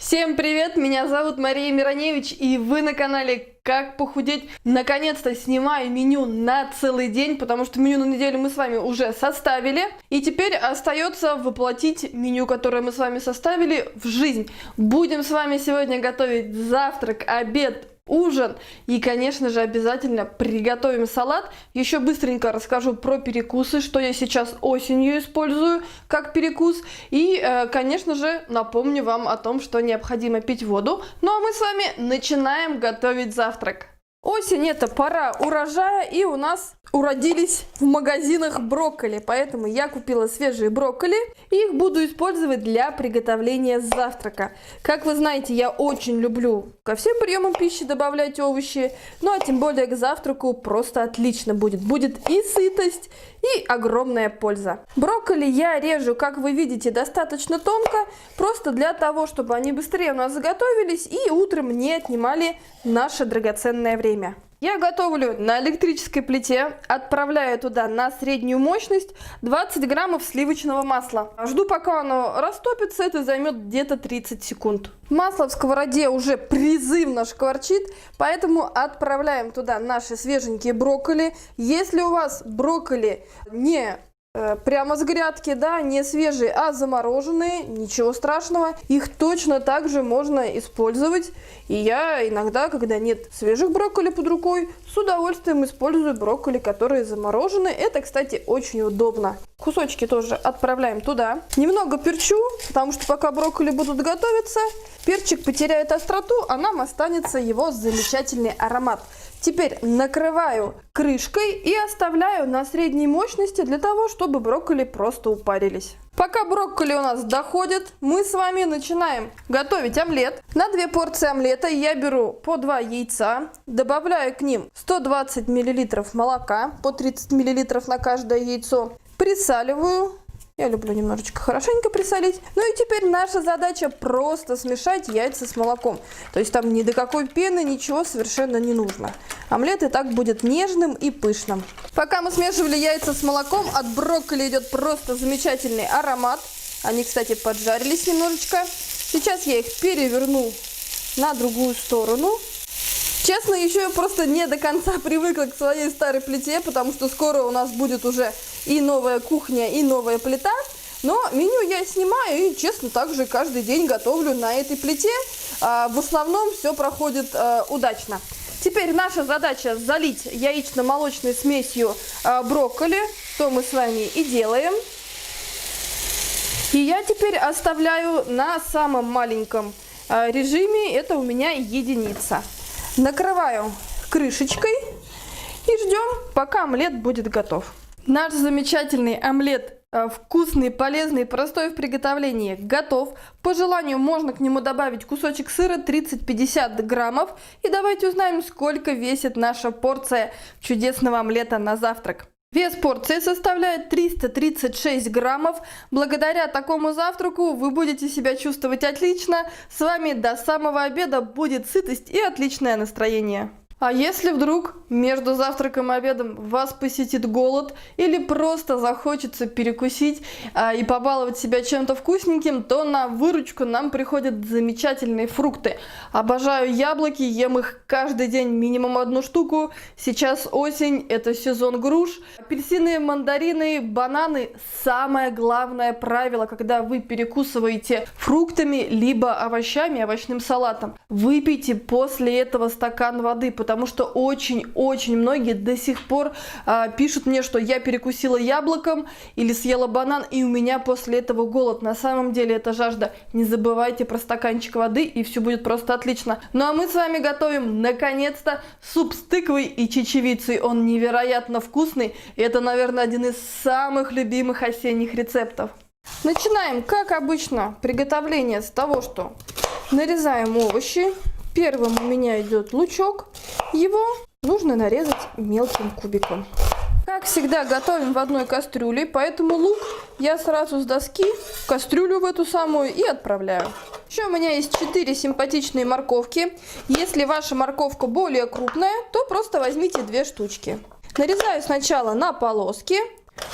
Всем привет, меня зовут Мария Мироневич, и вы на канале «Как похудеть». Наконец-то снимаю меню на целый день, потому что меню на неделю мы с вами уже составили. И теперь остается воплотить меню, которое мы с вами составили, в жизнь. Будем с вами сегодня готовить завтрак, обед, ужин и, конечно же, обязательно приготовим салат. Еще быстренько расскажу про перекусы, что я сейчас осенью использую как перекус. И, конечно же, напомню вам о том, что необходимо пить воду. Ну а мы с вами начинаем готовить завтрак. Осень — это пора урожая, и у нас уродились в магазинах брокколи, поэтому я купила свежие брокколи и их буду использовать для приготовления завтрака. Как вы знаете, я очень люблю ко всем приемам пищи добавлять овощи, ну а тем более к завтраку просто отлично будет. Будет и сытость, и огромная польза. Брокколи я режу, как вы видите, достаточно тонко, просто для того, чтобы они быстрее у нас заготовились и утром не отнимали наше драгоценное время. Я готовлю на электрической плите, отправляю туда на среднюю мощность 20 граммов сливочного масла. Жду, пока оно растопится, это займет где-то 30 секунд. Масло в сковороде уже призывно шкварчит, поэтому отправляем туда наши свеженькие брокколи. Если у вас брокколи не прямо с грядки, да, не свежие, а замороженные, ничего страшного, их точно так же можно использовать. И я иногда, когда нет свежих брокколи под рукой, с удовольствием использую брокколи, которые заморожены. Это, кстати, очень удобно. Кусочки тоже отправляем туда. Немного перчу, потому что пока брокколи будут готовиться, перчик потеряет остроту, а нам останется его замечательный аромат. Теперь накрываю крышкой и оставляю на средней мощности для того, чтобы брокколи просто упарились. Пока брокколи у нас доходят, мы с вами начинаем готовить омлет. На 2 порции омлета я беру по 2 яйца, добавляю к ним 120 мл молока, по 30 мл на каждое яйцо, присаливаю. Я люблю немножечко хорошенько присолить. Ну и теперь наша задача просто смешать яйца с молоком. То есть там ни до какой пены, ничего совершенно не нужно. Омлет и так будет нежным и пышным. Пока мы смешивали яйца с молоком, от брокколи идет просто замечательный аромат. Они, кстати, поджарились немножечко. Сейчас я их переверну на другую сторону. Честно, еще я просто не до конца привыкла к своей старой плите, потому что скоро у нас будет уже и новая кухня, и новая плита. Но меню я снимаю и, честно, также каждый день готовлю на этой плите. В основном все проходит удачно. Теперь наша задача залить яично-молочной смесью брокколи, что мы с вами и делаем. И я теперь оставляю на самом маленьком режиме, это у меня единица. Накрываю крышечкой и ждем, пока омлет будет готов. Наш замечательный омлет, вкусный, полезный, простой в приготовлении, готов. По желанию можно к нему добавить кусочек сыра 30-50 граммов. И давайте узнаем, сколько весит наша порция чудесного омлета на завтрак. Вес порции составляет 336 граммов. Благодаря такому завтраку вы будете себя чувствовать отлично. С вами до самого обеда будет сытость и отличное настроение. А если вдруг между завтраком и обедом вас посетит голод или просто захочется перекусить и побаловать себя чем-то вкусненьким, то на выручку нам приходят замечательные фрукты. Обожаю яблоки, ем их каждый день минимум 1 штуку. Сейчас осень, это сезон груш. Апельсины, мандарины, бананы – самое главное правило, когда вы перекусываете фруктами либо овощами, овощным салатом. Выпейте после этого стакан воды, потому что очень многие до сих пор пишут мне, что я перекусила яблоком или съела банан, и у меня после этого голод. На самом деле это жажда. Не забывайте про стаканчик воды, и все будет просто отлично. Ну а мы с вами готовим, наконец-то, суп с тыквой и чечевицей. Он невероятно вкусный, и это, наверное, один из самых любимых осенних рецептов. Начинаем, как обычно, приготовление с того, что нарезаем овощи. Первым у меня идет лучок. Его нужно нарезать мелким кубиком. Как всегда, готовим в одной кастрюле, поэтому лук я сразу с доски в кастрюлю в эту самую и отправляю. Еще у меня есть 4 симпатичные морковки. Если ваша морковка более крупная, то просто возьмите 2 штучки. Нарезаю сначала на полоски,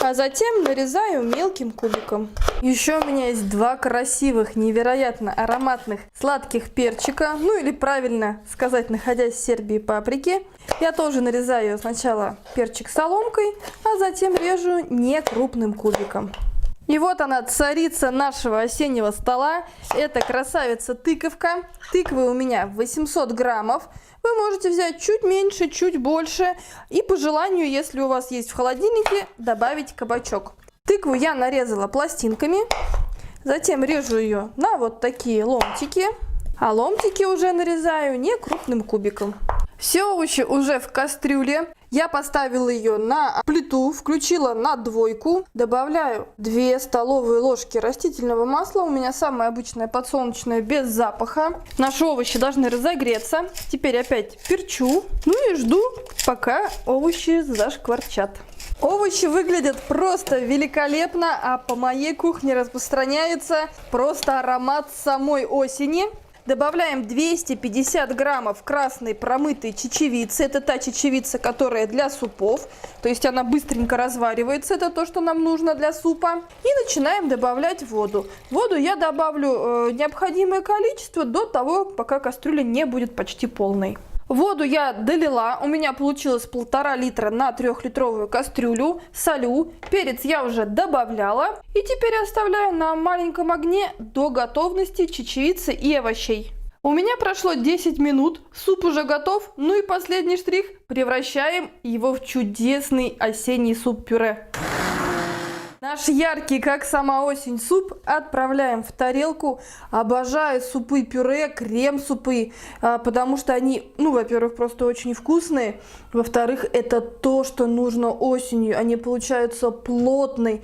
А затем нарезаю мелким кубиком. Еще у меня есть два красивых, невероятно ароматных сладких перчика. Ну или правильно сказать, находясь в Сербии, паприки. Я тоже нарезаю сначала перчик соломкой, а затем режу не крупным кубиком. И вот она, царица нашего осеннего стола. Это красавица тыковка. Тыквы у меня 800 граммов. Вы можете взять чуть меньше, чуть больше. И по желанию, если у вас есть в холодильнике, добавить кабачок. Тыкву я нарезала пластинками. Затем режу ее на вот такие ломтики. А ломтики уже нарезаю не крупным кубиком. Все овощи уже в кастрюле. Я поставила ее на плиту, включила на 2. Добавляю 2 столовые ложки растительного масла. У меня самое обычное подсолнечное, без запаха. Наши овощи должны разогреться. Теперь опять перчу. Ну и жду, пока овощи зашкварчат. Овощи выглядят просто великолепно, а по моей кухне распространяется просто аромат самой осени. Добавляем 250 граммов красной промытой чечевицы. Это та чечевица, которая для супов. То есть она быстренько разваривается. Это то, что нам нужно для супа. И начинаем добавлять воду. Воду я добавлю необходимое количество до того, пока кастрюля не будет почти полной. Воду я долила, у меня получилось 1,5 литра на 3-литровую кастрюлю. Солю, перец я уже добавляла. И теперь оставляю на маленьком огне до готовности чечевицы и овощей. У меня прошло 10 минут, суп уже готов. Ну и последний штрих, превращаем его в чудесный осенний суп-пюре. Наш яркий, как сама осень, суп отправляем в тарелку. Обожаю супы-пюре, крем-супы, потому что они, ну, во-первых, просто очень вкусные. Во-вторых, это то, что нужно осенью. Они получаются плотной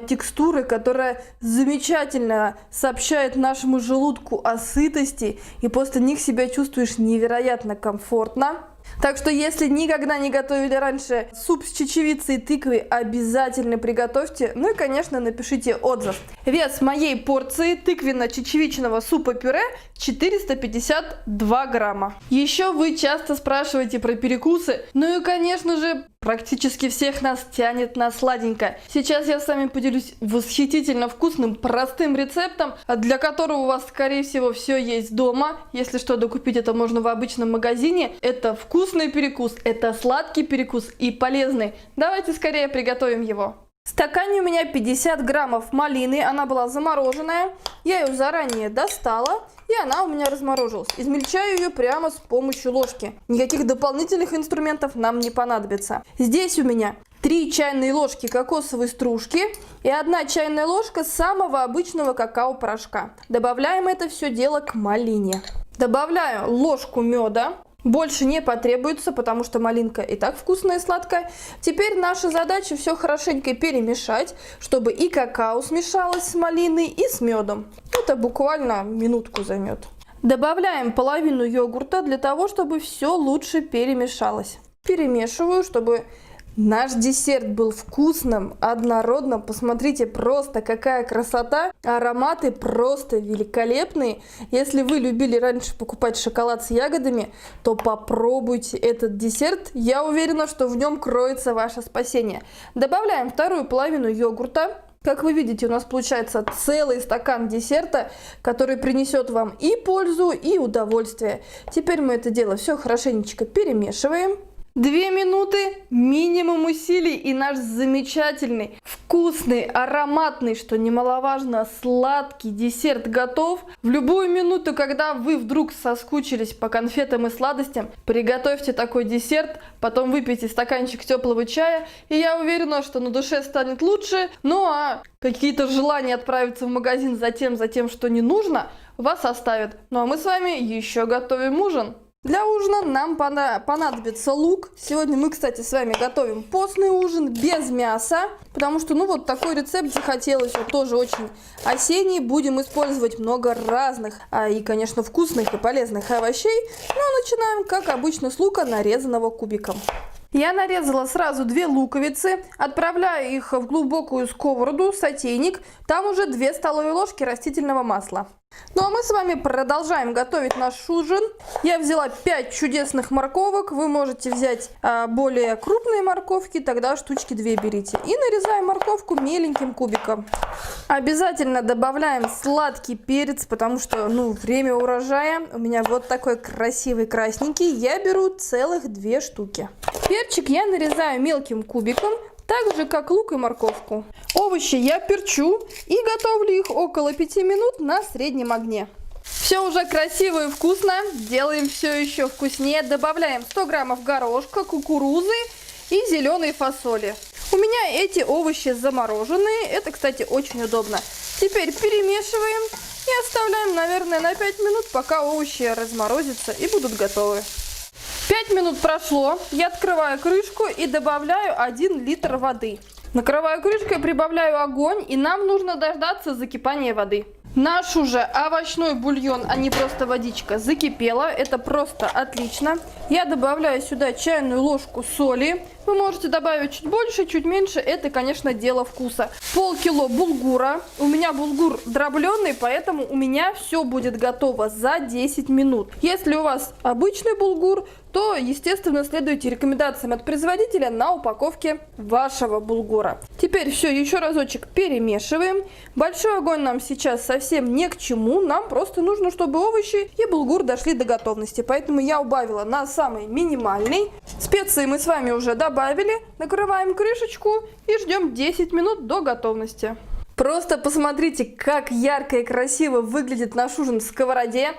текстурой, которая замечательно сообщает нашему желудку о сытости. И после них себя чувствуешь невероятно комфортно. Так что, если никогда не готовили раньше суп с чечевицей и тыквой, обязательно приготовьте. Ну и, конечно, напишите отзыв. Вес моей порции тыквенно-чечевичного супа-пюре 452 грамма. Еще вы часто спрашиваете про перекусы. Ну и, конечно же, практически всех нас тянет на сладенькое. Сейчас я с вами поделюсь восхитительно вкусным, простым рецептом, для которого у вас, скорее всего, все есть дома. Если что, докупить это можно в обычном магазине. Это вкусный перекус, это сладкий перекус и полезный. Давайте скорее приготовим его. В стакане у меня 50 граммов малины, она была замороженная. Я ее заранее достала, и она у меня разморожилась. Измельчаю ее прямо с помощью ложки. Никаких дополнительных инструментов нам не понадобится. Здесь у меня 3 чайные ложки кокосовой стружки и 1 чайная ложка самого обычного какао-порошка. Добавляем это все дело к малине. Добавляю ложку меда. Больше не потребуется, потому что малинка и так вкусная и сладкая. Теперь наша задача все хорошенько перемешать, чтобы и какао смешалось с малиной и с медом. Это буквально минутку займет. Добавляем половину йогурта для того, чтобы все лучше перемешалось. Перемешиваю, чтобы наш десерт был вкусным, однородным. Посмотрите, просто какая красота. Ароматы просто великолепные. Если вы любили раньше покупать шоколад с ягодами, то попробуйте этот десерт. Я уверена, что в нем кроется ваше спасение. Добавляем вторую половину йогурта. Как вы видите, у нас получается целый стакан десерта, который принесет вам и пользу, и удовольствие. Теперь мы это дело все хорошенечко перемешиваем. 2 минуты, минимум усилий, и наш замечательный, вкусный, ароматный, что немаловажно, сладкий десерт готов. В любую минуту, когда вы вдруг соскучились по конфетам и сладостям, приготовьте такой десерт, потом выпейте стаканчик теплого чая, и я уверена, что на душе станет лучше. Ну а какие-то желания отправиться в магазин за тем, что не нужно, вас оставят. Ну а мы с вами еще готовим ужин. Для ужина нам понадобится лук. Сегодня мы, кстати, с вами готовим постный ужин без мяса, потому что, ну, вот такой рецепт захотелось, он тоже очень осенний. Будем использовать много разных и, конечно, вкусных и полезных овощей. Ну, начинаем, как обычно, с лука, нарезанного кубиком. Я нарезала сразу 2 луковицы, отправляю их в глубокую сковороду, сотейник, там уже 2 столовые ложки растительного масла. Ну а мы с вами продолжаем готовить наш ужин. Я взяла 5 чудесных морковок, вы можете взять более крупные морковки, тогда штучки 2 берите. И нарезаем морковку меленьким кубиком. Обязательно добавляем сладкий перец, потому что, время урожая. У меня вот такой красивый красненький, я беру целых 2 штуки. Перчик я нарезаю мелким кубиком, так же как лук и морковку. Овощи я перчу и готовлю их около 5 минут на среднем огне. Все уже красиво и вкусно, делаем все еще вкуснее. Добавляем 100 граммов горошка, кукурузы и зеленой фасоли. У меня эти овощи замороженные, это, кстати, очень удобно. Теперь перемешиваем и оставляем, наверное, на 5 минут, пока овощи разморозятся и будут готовы. 5 минут прошло, я открываю крышку и добавляю 1 литр воды. Накрываю крышкой, прибавляю огонь, и нам нужно дождаться закипания воды. Наш уже овощной бульон, а не просто водичка, закипела, это просто отлично. Я добавляю сюда чайную ложку соли. Вы можете добавить чуть больше, чуть меньше, это, конечно, дело вкуса. Полкило булгура. У меня булгур дробленый, поэтому у меня все будет готово за 10 минут. Если у вас обычный булгур, то, естественно, следуйте рекомендациям от производителя на упаковке вашего булгура. Теперь все еще разочек перемешиваем. Большой огонь нам сейчас совсем не к чему, нам просто нужно, чтобы овощи и булгур дошли до готовности. Поэтому я убавила на самый минимальный. Специи мы с вами уже добавили. Накрываем крышечку и ждем 10 минут до готовности. Просто посмотрите, как ярко и красиво выглядит наш ужин в сковороде.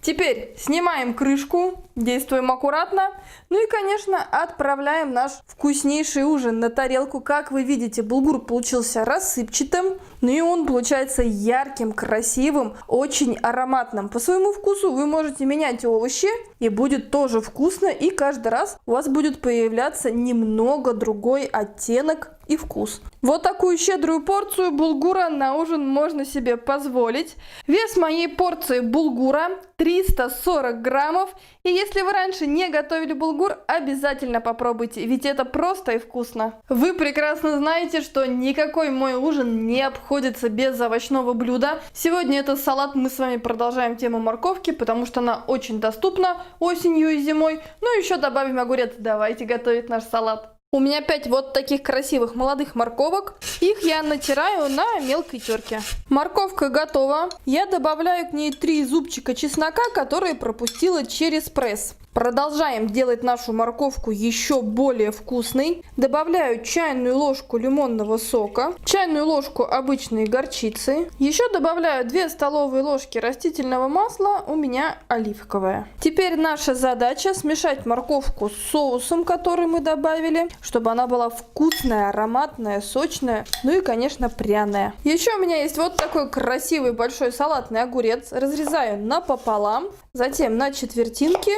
Теперь снимаем крышку, действуем аккуратно. Ну и, конечно, отправляем наш вкуснейший ужин на тарелку. Как вы видите, булгур получился рассыпчатым, но и он получается ярким, красивым, очень ароматным. По своему вкусу вы можете менять овощи, и будет тоже вкусно, и каждый раз у вас будет появляться немного другой оттенок и вкус. Вот такую щедрую порцию булгура на ужин можно себе позволить. Вес моей порции булгура 340 граммов. И если вы раньше не готовили булгур, обязательно попробуйте, ведь это просто и вкусно. Вы прекрасно знаете, что никакой мой ужин не обходится без овощного блюда. Сегодня это салат, мы с вами продолжаем тему морковки, потому что она очень доступна осенью и зимой. Ну и еще добавим огурец. Давайте готовить наш салат. У меня 5 вот таких красивых молодых морковок. Их я натираю на мелкой терке. Морковка готова. Я добавляю к ней 3 зубчика чеснока, которые пропустила через пресс. Продолжаем делать нашу морковку еще более вкусной. Добавляю чайную ложку лимонного сока, чайную ложку обычной горчицы. Еще добавляю 2 столовые ложки растительного масла, у меня оливковое. Теперь наша задача смешать морковку с соусом, который мы добавили, чтобы она была вкусная, ароматная, сочная, ну и, конечно, пряная. Еще у меня есть вот такой красивый большой салатный огурец. Разрезаю напополам, затем на четвертинки.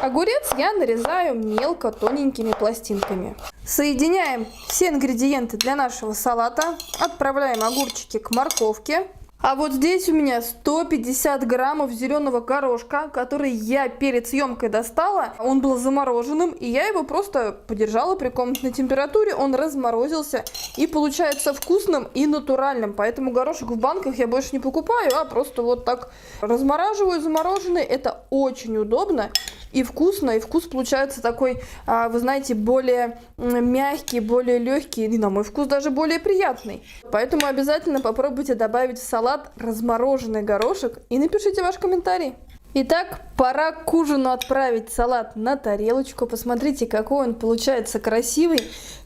Огурец я нарезаю мелко тоненькими пластинками. Соединяем все ингредиенты для нашего салата. Отправляем огурчики к морковке. А вот здесь у меня 150 граммов зеленого горошка, который я перед съемкой достала. Он был замороженным, и я его просто подержала при комнатной температуре. Он разморозился и получается вкусным и натуральным. Поэтому горошек в банках я больше не покупаю, а просто вот так размораживаю замороженный. Это очень удобно и вкусно, и вкус получается такой, вы знаете, более мягкий, более легкий, и на мой вкус даже более приятный. Поэтому обязательно попробуйте добавить в салат размороженный горошек и напишите ваш комментарий. Итак, пора к ужину отправить салат на тарелочку. Посмотрите, какой он получается красивый.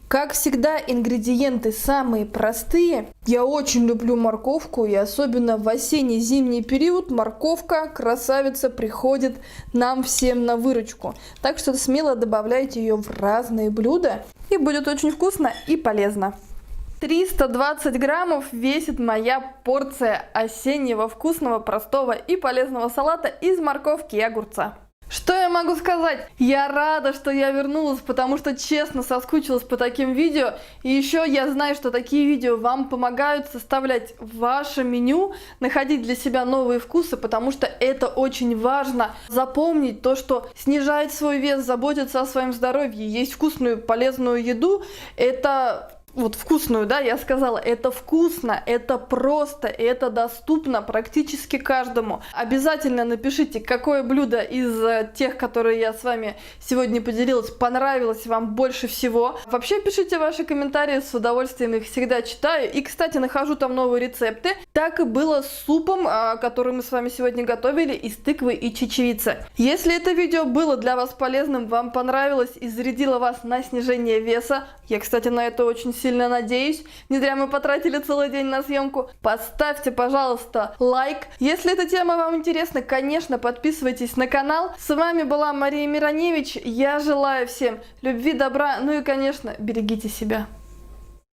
Как всегда, ингредиенты самые простые. Я очень люблю морковку, и особенно в осенне-зимний период морковка, красавица, приходит нам всем на выручку. Так что смело добавляйте ее в разные блюда, и будет очень вкусно и полезно. 320 граммов весит моя порция осеннего вкусного, простого и полезного салата из морковки и огурца. Что я могу сказать? Я рада, что я вернулась, потому что честно соскучилась по таким видео. И еще я знаю, что такие видео вам помогают составлять ваше меню, находить для себя новые вкусы, потому что это очень важно. Запомнить то, что снижать свой вес, заботиться о своем здоровье, есть вкусную, полезную еду, это... Вот вкусную, да, я сказала, это вкусно, это просто, это доступно практически каждому. Обязательно напишите, какое блюдо из тех, которые я с вами сегодня поделилась, понравилось вам больше всего. Вообще пишите ваши комментарии, с удовольствием их всегда читаю. И, кстати, нахожу там новые рецепты. Так и было с супом, который мы с вами сегодня готовили из тыквы и чечевицы. Если это видео было для вас полезным, вам понравилось и зарядило вас на снижение веса, я, кстати, на это очень сильно надеюсь. Не зря мы потратили целый день на съемку. Поставьте, пожалуйста, лайк. Если эта тема вам интересна, конечно, подписывайтесь на канал. С вами была Мария Мироневич. Я желаю всем любви, добра, ну и, конечно, берегите себя.